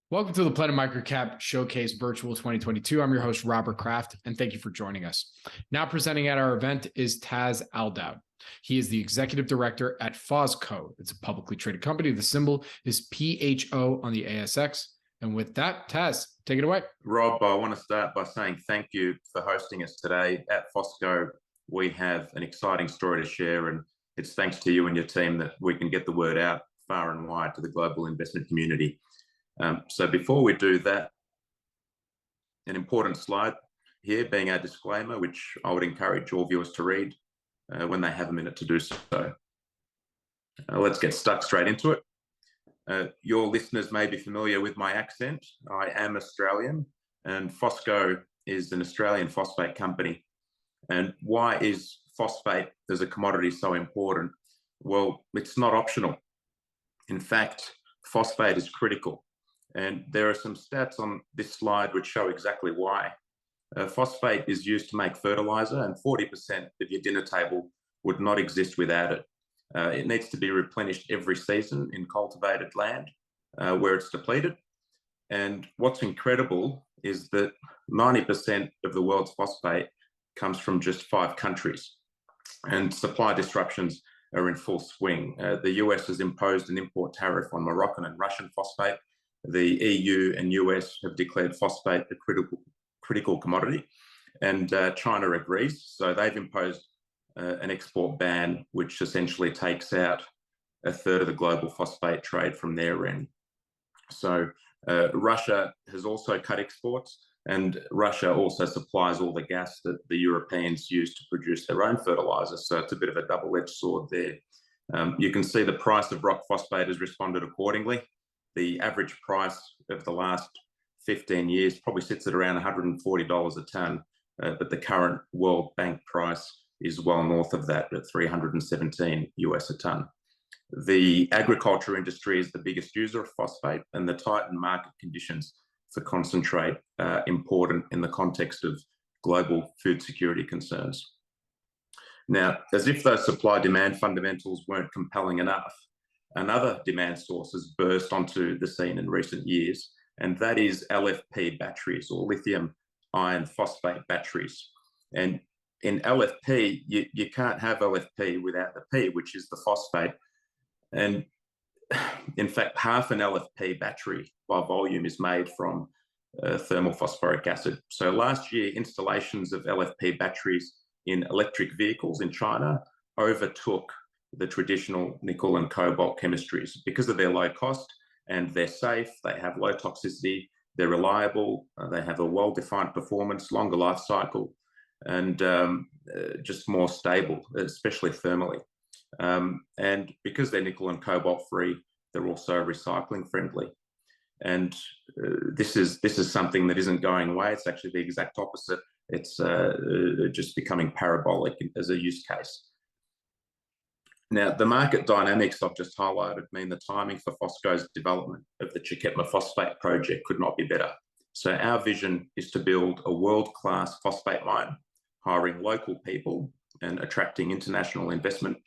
Welcome to the Planet MicroCap Showcase Virtual 2022. I'm your host, Robert Kraft, and thank you for joining us. Now presenting at our event is Taz Aldoud. He is the executive director at PhosCo. It's a publicly traded company. The symbol is PHO on the ASX. And with that, Taz, take it away. Rob, I want to start by saying thank you for hosting us today. At PhosCo, we have an exciting story to share, and it's thanks to you and your team that we can get the word out far and wide to the global investment community. So before we do that, an important slide here being our disclaimer, which I would encourage all viewers to read when they have a minute to do so. Let's get stuck straight into it. Your listeners may be familiar with my accent. I am Australian, and PhosCo is an Australian phosphate company. And why is phosphate as a commodity so important? Well, it's not optional. In fact, phosphate is critical. And there are some stats on this slide which show exactly why. Phosphate is used to make fertilizer, and 40% of your dinner table would not exist without it. It needs to be replenished every season in cultivated land where it's depleted. And what's incredible is that 90% of the world's phosphate comes from just 5 countries, and supply disruptions are in full swing. The US has imposed an import tariff on Moroccan and Russian phosphate. The EU and US have declared phosphate a critical commodity, and China agrees. So they've imposed an export ban, which essentially takes out a third of the global phosphate trade from their end. So Russia has also cut exports, and Russia also supplies all the gas that the Europeans use to produce their own fertilizer. So it's a bit of a double-edged sword there. You can see the price of rock phosphate has responded accordingly. The average price of the last 15 years probably sits at around $140 a tonne, but the current World Bank price is well north of that at $317 US a tonne. The agriculture industry is the biggest user of phosphate, and the tightened market conditions for concentrate are important in the context of global food security concerns. Now, as if those supply-demand fundamentals weren't compelling enough, another demand source has burst onto the scene in recent years, and that is LFP batteries, or lithium iron phosphate batteries. And in LFP, you can't have LFP without the P, which is the phosphate. And in fact, half an LFP battery by volume is made from thermal phosphoric acid. So last year, installations of LFP batteries in electric vehicles in China overtook the traditional nickel and cobalt chemistries because of their low cost, and they're safe, they have low toxicity, they're reliable, they have a well-defined performance, longer life cycle, and just more stable, especially thermally. And because they're nickel and cobalt free, they're also recycling friendly. And this is something that isn't going away. It's actually the exact opposite. It's just becoming parabolic as a use case. Now, the market dynamics I've just highlighted mean the timing for PhosCo's development of the Chaketma Phosphate Project could not be better. So our vision is to build a world-class phosphate mine, hiring local people and attracting international investment.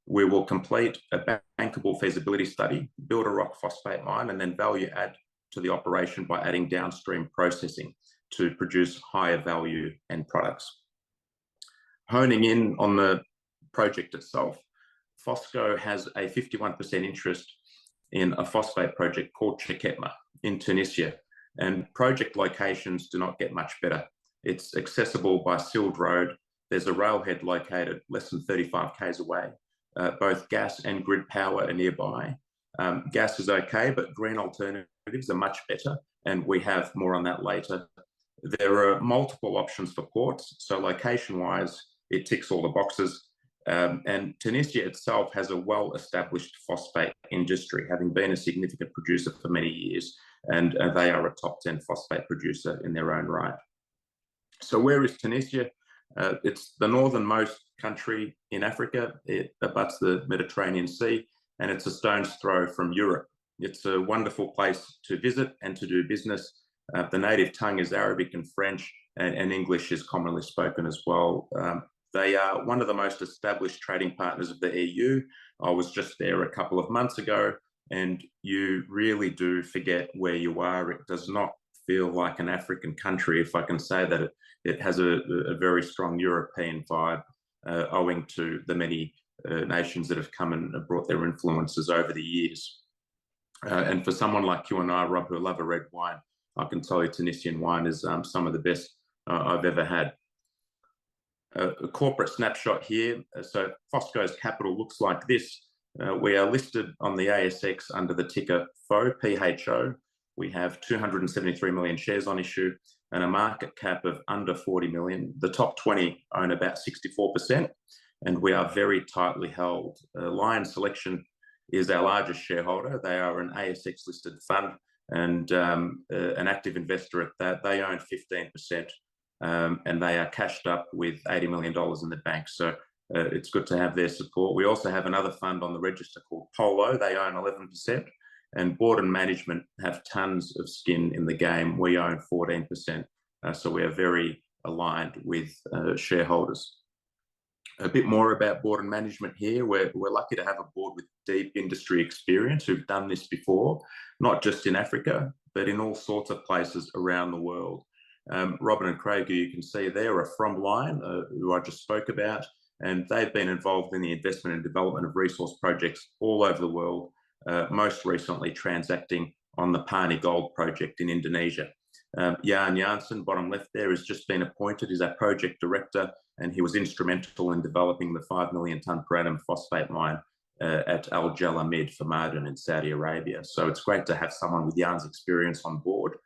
We will complete a bankable feasibility study, build a rock phosphate mine, and then value add to the operation by adding downstream processing to produce higher value end products. Honing in on the project itself, PhosCo has a 51% interest in a phosphate project called Chaketma in Tunisia, and project locations do not get much better. It's accessible by sealed road. There's a railhead located less than 35 k's away. Both gas and grid power are nearby. Gas is okay, but green alternatives are much better, and we have more on that later. There are multiple options for ports, so location-wise, it ticks all the boxes. And Tunisia itself has a well-established phosphate industry, having been a significant producer for many years, and they are a top 10 phosphate producer in their own right. So where is Tunisia? It's the northernmost country in Africa. It abuts the Mediterranean Sea, and it's a stone's throw from Europe. It's a wonderful place to visit and to do business. The native tongue is Arabic and French, and English is commonly spoken as well. They are one of the most established trading partners of the EU. I was just there a couple of months ago, and you really do forget where you are. It does not feel like an African country, if I can say that. It has a very strong European vibe, owing to the many nations that have come and brought their influences over the years. And for someone like you and I, Rob, who love a red wine, I can tell you Tunisian wine is some of the best I've ever had. A corporate snapshot here. So PhosCo's capital looks like this. We are listed on the ASX under the ticker PHO. We have 273 million shares on issue and a market cap of under 40 million. The top 20 own about 64%, and we are very tightly held. Lion Selection is our largest shareholder. They are an ASX listed fund and an active investor at that. They own 15%. And they are cashed up with $80 million in the bank. So it's good to have their support. We also have another fund on the register called PHO. They own 11%. And board and management have tons of skin in the game. We own 14%. So we are very aligned with shareholders. A bit more about board and management here. We're lucky to have a board with deep industry experience who've done this before, not just in Africa, but in all sorts of places around the world. Robin and Craig, who you can see there, are from Lion, who I just spoke about, and they've been involved in the investment and development of resource projects all over the world, most recently transacting on the Pani Gold project in Indonesia. Jan Janssen, bottom left there, has just been appointed as our project director, and he was instrumental in developing the 5 million tonne per annum phosphate mine at Al Jalamid for Ma'aden in Saudi Arabia. So it's great to have someone with Jan's experience on board.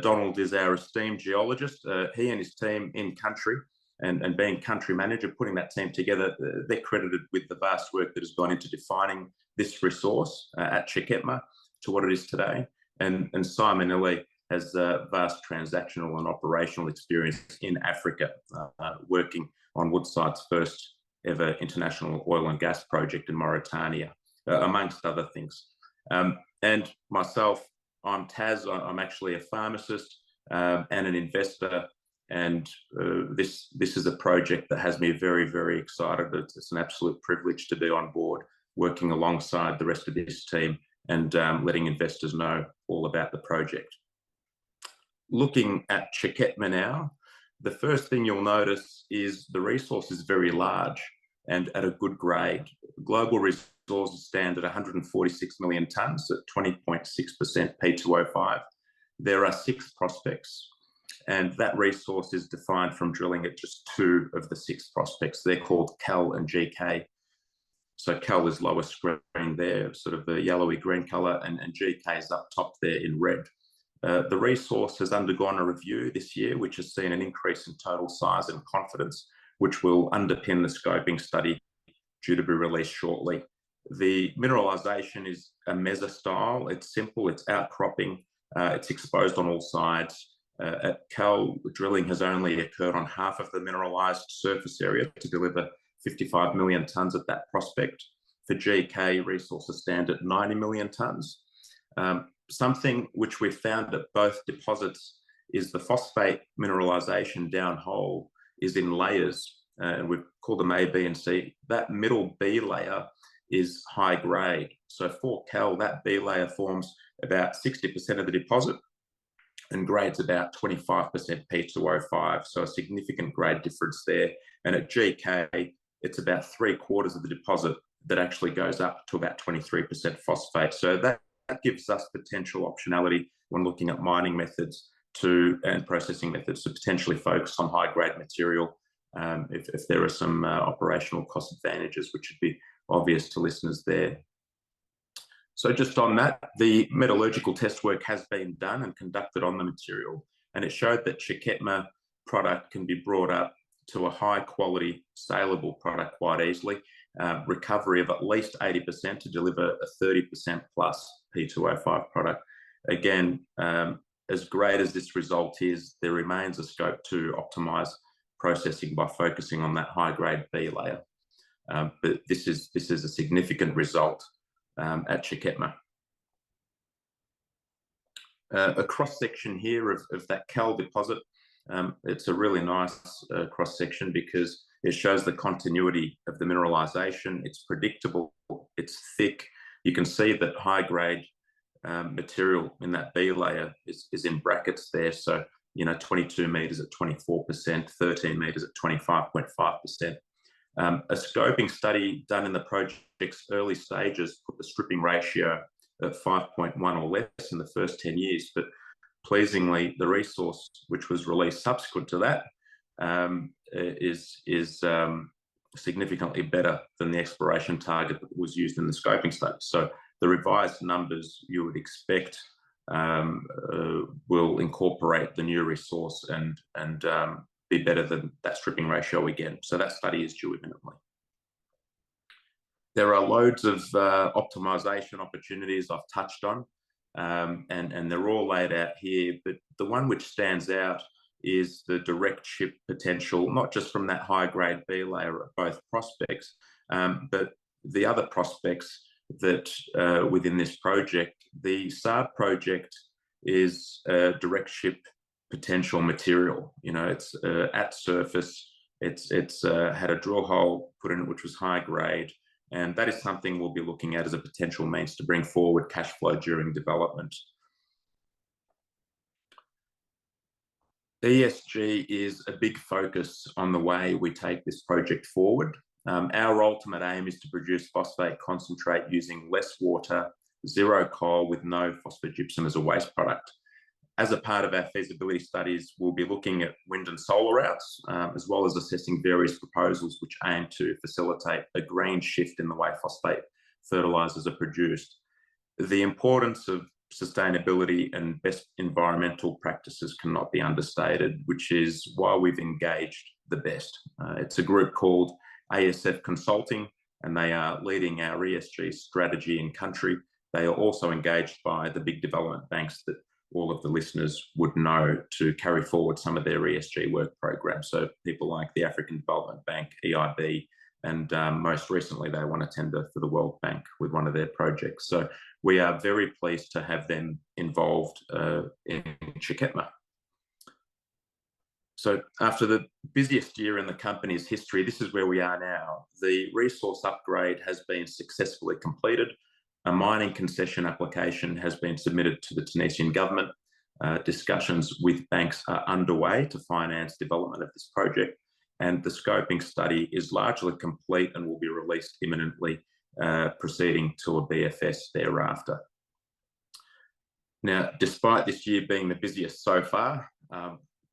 Donald is our esteemed geologist. He and his team in country and being country manager, putting that team together, they're credited with the vast work that has gone into defining this resource at Chaketma to what it is today. And Simon Illy has vast transactional and operational experience in Africa, working on Woodside's first ever international oil and gas project in Mauritania, amongst other things. And myself, I'm Taz. I'm actually a pharmacist and an investor, and this is a project that has me very, very excited. It's an absolute privilege to be on board, working alongside the rest of this team and letting investors know all about the project. Looking at Chaketma now, the first thing you'll notice is the resource is very large and at a good grade. Global resources stand at 146 million tonnes at 20.6% P2O5. There are 6 prospects, and that resource is defined from drilling at just 2 of the 6 prospects. They're called Cal and GK. So Cal is lower screen there, sort of the yellowy green colour, and GK is up top there in red. The resource has undergone a review this year, which has seen an increase in total size and confidence, which will underpin the scoping study due to be released shortly. The mineralisation is a mesa style. It's simple, it's outcropping, it's exposed on all sides. At Cal, drilling has only occurred on half of the mineralised surface area to deliver 55 million tonnes at that prospect. For GK, resources stand at 90 million tonnes. Something which we've found at both deposits is the phosphate mineralisation downhole is in layers, and we've called them A, B, and C. That middle B layer is high grade. So for Cal, that B layer forms about 60% of the deposit and grades about 25% P2O5, so a significant grade difference there. And at GK, it's about 3/4 of the deposit that actually goes up to about 23% phosphate. So that gives us potential optionality when looking at mining methods and processing methods to potentially focus on high-grade material if there are some operational cost advantages, which would be obvious to listeners there. So just on that, the metallurgical test work has been done and conducted on the material, and it showed that Chaketma product can be brought up to a high-quality, saleable product quite easily, recovery of at least 80% to deliver a 30% plus P2O5 product. Again, as great as this result is, there remains a scope to optimise processing by focusing on that high-grade B layer. But this is a significant result at Chaketma. A cross-section here of that Cal deposit. It's a really nice cross-section because it shows the continuity of the mineralisation. It's predictable, it's thick. You can see that high-grade material in that B layer is in brackets there. So, 22 meters at 24%, 13 meters at 25.5%. A scoping study done in the project's early stages put the stripping ratio at 5.1 or less in the first 10 years. But pleasingly, the resource, which was released subsequent to that, is significantly better than the exploration target that was used in the scoping study. So the revised numbers you would expect will incorporate the new resource and be better than that stripping ratio again. So that study is due imminently. There are loads of optimization opportunities I've touched on, and they're all laid out here, but the one which stands out is the direct chip potential, not just from that high-grade B layer at both prospects, but the other prospects that within this project. The SARB project is direct chip potential material. It's at surface. It's had a drill hole put in it, which was high grade, and that is something we'll be looking at as a potential means to bring forward cash flow during development. ESG is a big focus on the way we take this project forward. Our ultimate aim is to produce phosphate concentrate using less water, zero coal, with no phosphogypsum as a waste product. As a part of our feasibility studies, we'll be looking at wind and solar routes, as well as assessing various proposals which aim to facilitate a green shift in the way phosphate fertilisers are produced. The importance of sustainability and best environmental practices cannot be understated, which is why we've engaged the best. It's a group called ASF Consulting, and they are leading our ESG strategy in country. They are also engaged by the big development banks that all of the listeners would know to carry forward some of their ESG work programs. So people like the African Development Bank, EIB, and most recently they won a tender for the World Bank with one of their projects. So we are very pleased to have them involved in Chaketma. So after the busiest year in the company's history, this is where we are now. The resource upgrade has been successfully completed. A mining concession application has been submitted to the Tunisian government. Discussions with banks are underway to finance development of this project, and the scoping study is largely complete and will be released imminently, proceeding to a BFS thereafter. Now, despite this year being the busiest so far,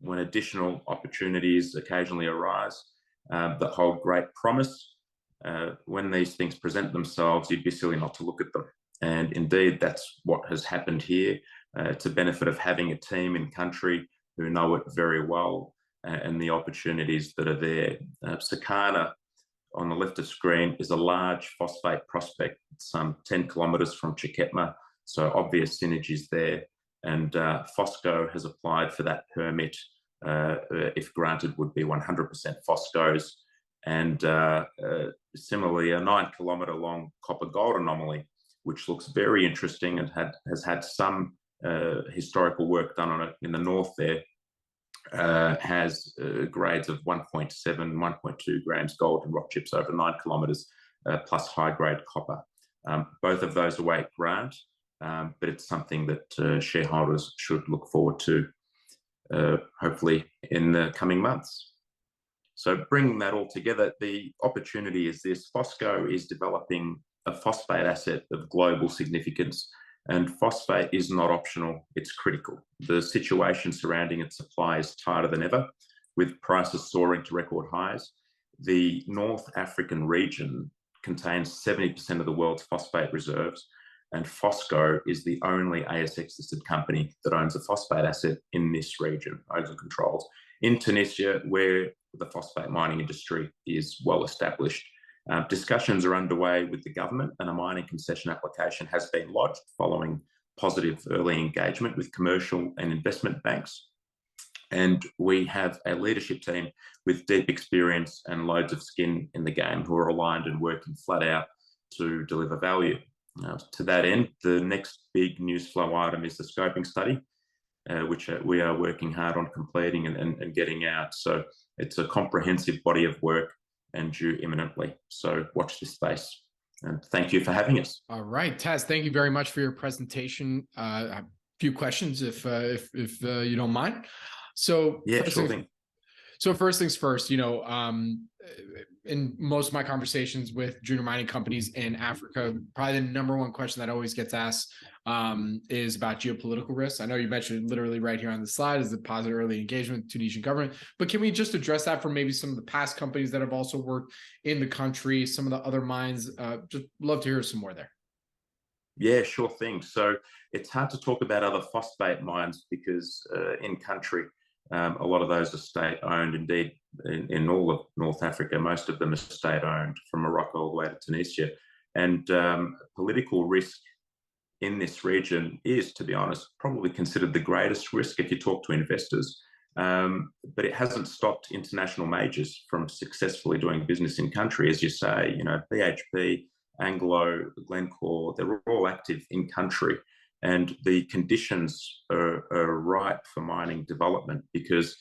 when additional opportunities occasionally arise that hold great promise, when these things present themselves, you'd be silly not to look at them. And indeed, that's what has happened here. It's a benefit of having a team in country who know it very well, and the opportunities that are there. Sakana, on the left of screen, is a large phosphate prospect, some 10 kilometres from Chaketma, so obvious synergies there. And PhosCo has applied for that permit, if granted, would be 100% PhosCo's. And similarly, a 9 kilometre long copper gold anomaly, which looks very interesting and has had some historical work done on it in the north there, has grades of 1.7, 1.2 grams gold in rock chips over 9 kilometres, plus high grade copper. Both of those await grant, but it's something that shareholders should look forward to, hopefully in the coming months. So bringing that all together, the opportunity is this: PhosCo is developing a phosphate asset of global significance, and phosphate is not optional, it's critical. The situation surrounding its supply is tighter than ever, with prices soaring to record highs. The North African region contains 70% of the world's phosphate reserves, and PhosCo is the only ASX-listed company that owns a phosphate asset in this region, owns and controls. In Tunisia, where the phosphate mining industry is well established. Discussions are underway with the government, and a mining concession application has been lodged following positive early engagement with commercial and investment banks. And we have a leadership team with deep experience and loads of skin in the game who are aligned and working flat out to deliver value. To that end, the next big news flow item is the scoping study, which we are working hard on completing and getting out. So it's a comprehensive body of work and due imminently. So watch this space. And thank you for having us. All right, Taz, thank you very much for your presentation. A few questions, if you don't mind. So Yeah, sure thing. So first things first, in most of my conversations with junior mining companies in Africa, probably the number one question that always gets asked is about geopolitical risks. I know you mentioned literally right here on the slide is the positive early engagement with Tunisian government, but can we just address that for maybe some of the past companies that have also worked in the country, some of the other mines? Just love to hear some more there. Yeah, sure thing. So it's hard to talk about other phosphate mines because in country, a lot of those are state-owned. Indeed, in all of North Africa, most of them are state-owned, from Morocco all the way to Tunisia. And political risk in this region is, to be honest, probably considered the greatest risk if you talk to investors. But it hasn't stopped international majors from successfully doing business in country. As you say, BHP, Anglo, Glencore, they're all active in country. And the conditions are ripe for mining development because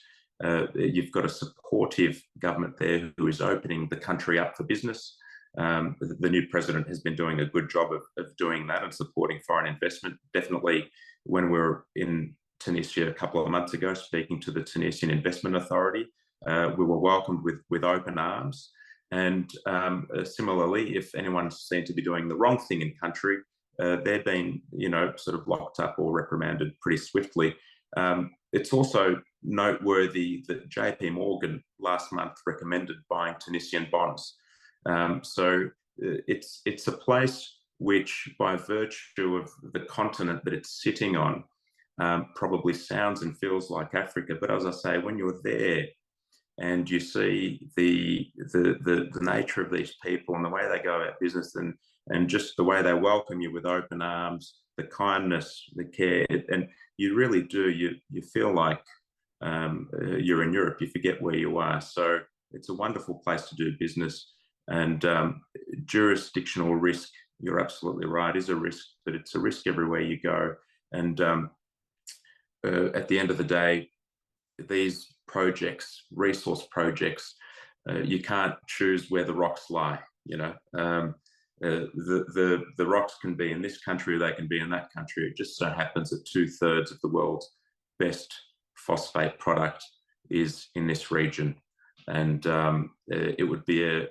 you've got a supportive government there who is opening the country up for business. The new president has been doing a good job of doing that and supporting foreign investment. Definitely, when we were in Tunisia a couple of months ago, speaking to the Tunisian Investment Authority, we were welcomed with open arms. And similarly, if anyone's seen to be doing the wrong thing in country, they've been, sort of locked up or reprimanded pretty swiftly. It's also noteworthy that JP Morgan last month recommended buying Tunisian bonds. So it's a place which, by virtue of the continent that it's sitting on, probably sounds and feels like Africa. But as I say, when you're there and you see the nature of these people and the way they go about business and just the way they welcome you with open arms, the kindness, the care, and you really do, you feel like you're in Europe. You forget where you are. So it's a wonderful place to do business. And jurisdictional risk, you're absolutely right, is a risk, but it's a risk everywhere you go. And at the end of the day, these projects, resource projects, you can't choose where the rocks lie. The rocks can be in this country, they can be in that country. It just so happens that 2/3 of the world's best phosphate product is in this region. And it would be a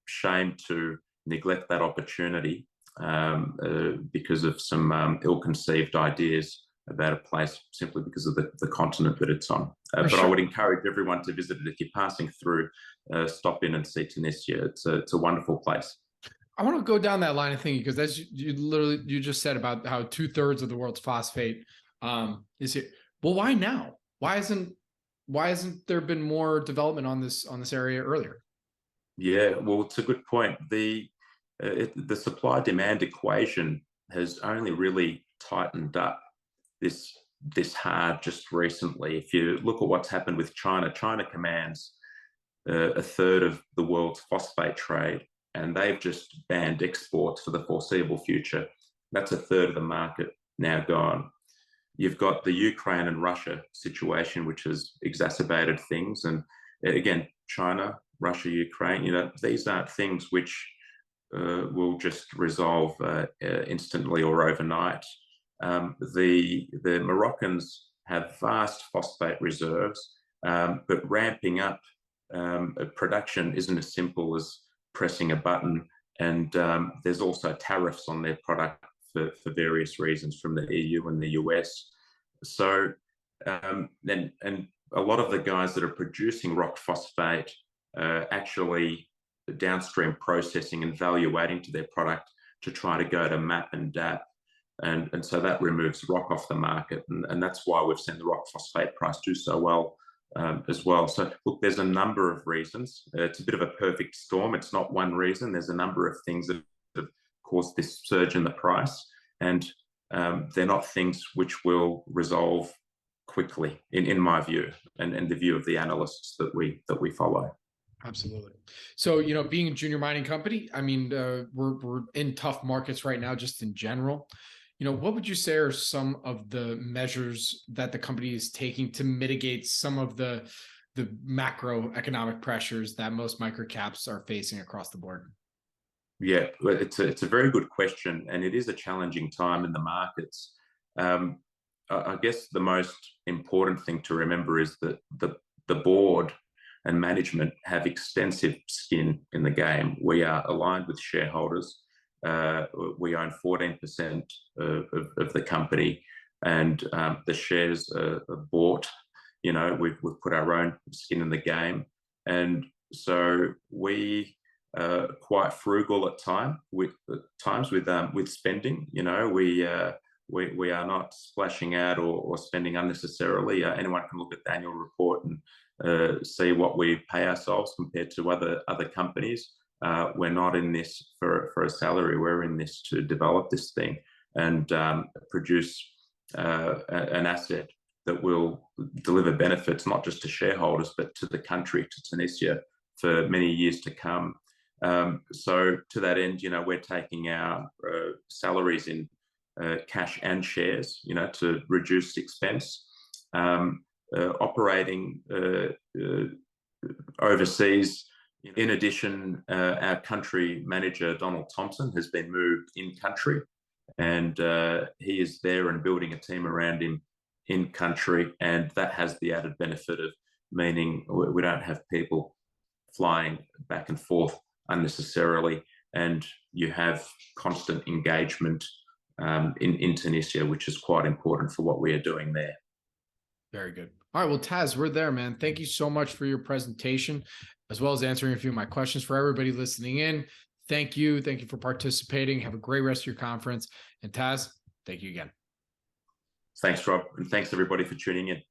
shame to neglect that opportunity because of some ill-conceived ideas about a place simply because of the continent that it's on. But sure. I would encourage everyone to visit it. If you're passing through, stop in and see Tunisia. It's a wonderful place. I want to go down that line of thinking because as you just said about how 2/3 of the world's phosphate is here. Well, why now? Why hasn't there been more development on this area earlier? Yeah, well, it's a good point. The supply-demand equation has only really tightened up this hard just recently. If you look at what's happened with China, China commands 1/3 of the world's phosphate trade, and they've just banned exports for the foreseeable future. That's 1/3 of the market now gone. You've got the Ukraine and Russia situation, which has exacerbated things. And again, China, Russia, Ukraine, these aren't things which will just resolve instantly or overnight. The Moroccans have vast phosphate reserves, but ramping up production isn't as simple as pressing a button. And there's also tariffs on their product for various reasons from the EU and the US. So, and a lot of the guys that are producing rock phosphate actually downstream processing and value adding to their product to try to go to MAP and DAP. And so that removes rock off the market. And that's why we've seen the rock phosphate price do so well as well. So look, there's a number of reasons. It's a bit of a perfect storm. It's not one reason. There's a number of things that have caused this surge in the price. And they're not things which will resolve quickly, in my view, and the view of the analysts that we follow. Absolutely. So, being a junior mining company, I mean, we're in tough markets right now, just in general. What would you say are some of the measures that the company is taking to mitigate some of the macroeconomic pressures that most microcaps are facing across the board? Yeah, well, it's a very good question, and it is a challenging time in the markets. I guess the most important thing to remember is that the board and management have extensive skin in the game. We are aligned with shareholders. We own 14% of the company, and the shares are bought. You know, we've put our own skin in the game, and so we quite frugal at times with spending. You know, we are not splashing out or spending unnecessarily. Anyone can look at the annual report and see what we pay ourselves compared to other companies. We're not in this for a salary. We're in this to develop this thing and produce an asset that will deliver benefits not just to shareholders but to the country, to Tunisia, for many years to come. So to that end, you know, we're taking our salaries in cash and shares, you know, to reduce expense. Operating overseas. In addition, our country manager, Donald Thompson, has been moved in country, and he is there and building a team around him in country, and that has the added benefit of meaning we don't have people flying back and forth unnecessarily, and you have constant engagement in Tunisia, which is quite important for what we are doing there. Very good. All right, well, Taz, we're there, man. Thank you so much for your presentation, as well as answering a few of my questions. For everybody listening in, thank you. Thank you for participating. Have a great rest of your conference. And Taz, thank you again. Thanks, Rob, and thanks everybody for tuning in.